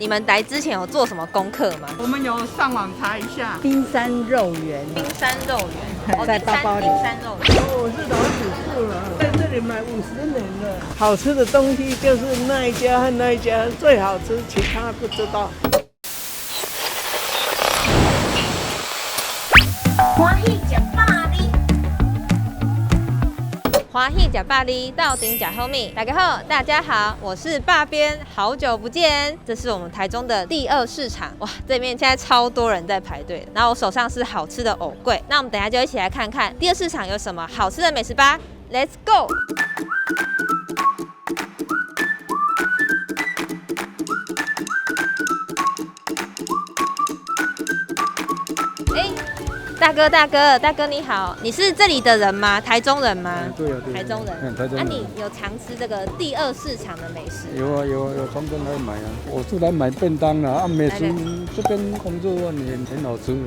你们来之前有做什么功课吗？我们有上网查一下，冰山肉圆，冰山肉圆，在包包里。冰山肉圆，我是老主妇了，在这里买50年了。好吃的东西就是那一家和那一家最好吃，其他不知道。欢喜吃百里，欢喜吃百里，到顶吃后面。大家好，我是霸边，好久不见。这是我们台中的第二市场，哇，这边现在超多人在排队。然后我手上是好吃的藕桂，那我们等一下就一起来看看第二市场有什么好吃的美食吧。Let's go！大哥你好，你是这里的人吗？台中人吗？对啊，台中人。台中人。你有常吃这个第二市场的美食？有常常来买啊。我是来买便当的啊，美食这边工作很好吃的，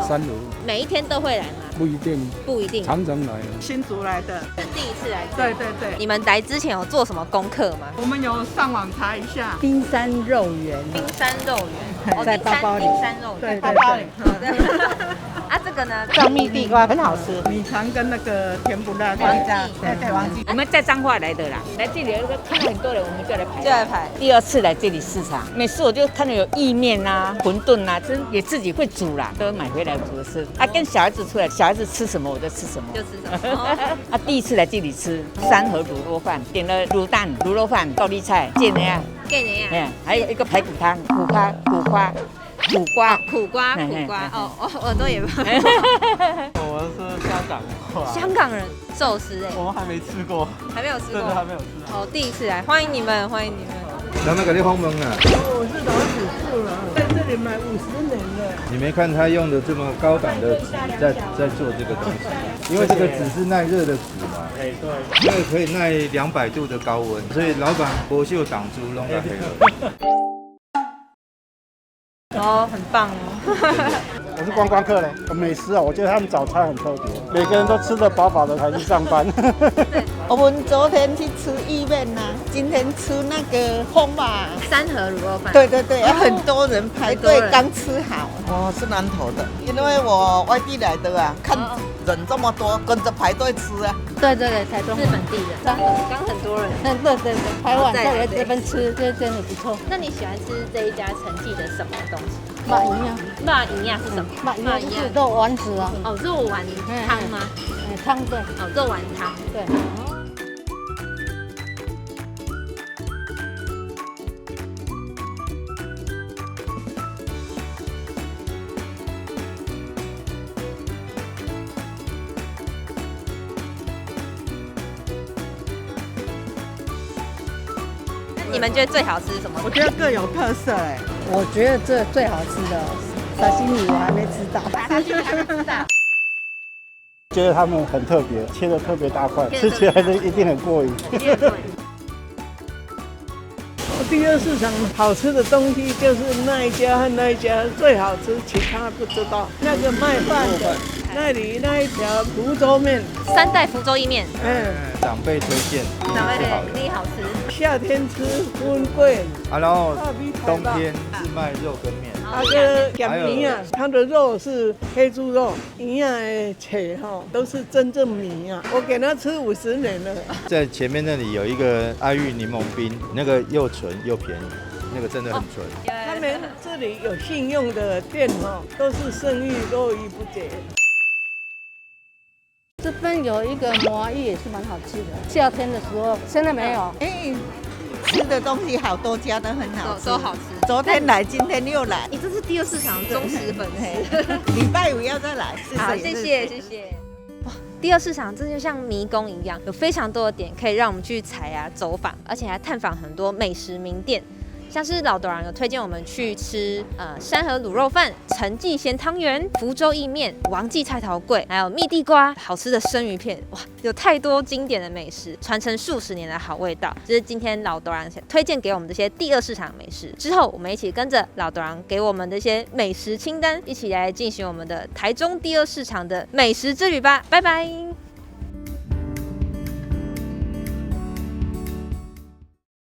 三楼。每一天都会来吗？不一定，不一定，常常来啊。新竹来的，是第一次来。对。你们来之前有做什么功课吗？我们有上网查一下，冰山肉圆，冰山肉圆，在包包里。冰山肉圆，对，包包里。啊，这个呢？藏蜜地瓜很好吃，米肠跟那个甜不辣黄记，对，黄记。我们在彰化来的啦，来这里看到很多人，我们就来排。第二次来这里市场，每次我就看到有意面啊、馄饨啊，真也自己会煮啦，都买回来煮吃。啊，跟小孩子出来，小孩子吃什么我就吃什么，就吃什么。啊，第一次来这里吃三盒卤肉饭，点了卤蛋、卤肉饭、高丽菜、芥菜，还有一个排骨汤、苦瓜，哦，我都也不。我们是香港话，香港人寿司我们还没吃过，还没有吃过，对，还没有吃。哦，第一次来，欢迎你们。让那个你访问啊！我是老主妇了，在这里买50年了。你没看他用的这么高档的纸在做这个东西，因为这个纸是耐热的纸嘛，对，这个可以耐200度的高温，所以老板不锈挡住弄到黑了。哦，很棒哦。我是观光客嘞，美食啊，我觉得他们早餐很特别，每个人都吃得饱饱的才去上班。我们昨天去吃意面呐，今天吃那个烘吧三盒卤肉饭。对，很多人排队刚吃好。我是南投的，因为我外地来的啊，看人这么多，跟着排队吃啊。对，台中是本地人，刚很多人。对，排完再来这边吃，这真的不错。那你喜欢吃这一家陈记的什么东西？马营养，马营养是什么？马营养是肉丸子啊。哦，肉丸汤吗？汤对。哦，肉丸汤。对。你们觉得最好吃是什么？我觉得各有特色哎。我觉得这最好吃的沙西米我还没吃到。觉得他们很特别，切得特别大块，吃起来一定很过瘾。第二市场好吃的东西就是那一家和那一家最好吃，其他不知道。那个卖饭的，那里那一条福州面3代福州意面，长辈推荐，长辈一定好吃。夏天吃温贵，然后冬天是卖肉跟面。那个咸米啊，它的肉是黑猪肉，营养的切哈，都是真正米啊。我给他吃50年了。在前面那里有一个爱玉柠檬冰，那个又纯又便宜，那个真的很纯。他们这里有信用的店哈，都是生意络绎不绝。这边有一个麻芋也是蛮好吃的，夏天的时候，现在没有。吃的东西好多家都很好吃，都好吃。昨天来，今天又来。你这是第二市场忠实粉丝。礼拜五要再来。好，谢谢。哇，第二市场这就像迷宫一样，有非常多的点可以让我们去踩啊、走访，而且还探访很多美食名店。像是老董有推荐我们去吃山河卤肉饭、陈记咸汤圆、福州意面、王记菜头粿，还有蜜地瓜，好吃的生鱼片，哇，有太多经典的美食，传承数十年的好味道。这是今天老董推荐给我们这些第二市场美食。之后我们一起跟着老董给我们的一些美食清单，一起来进行我们的台中第二市场的美食之旅吧。拜拜。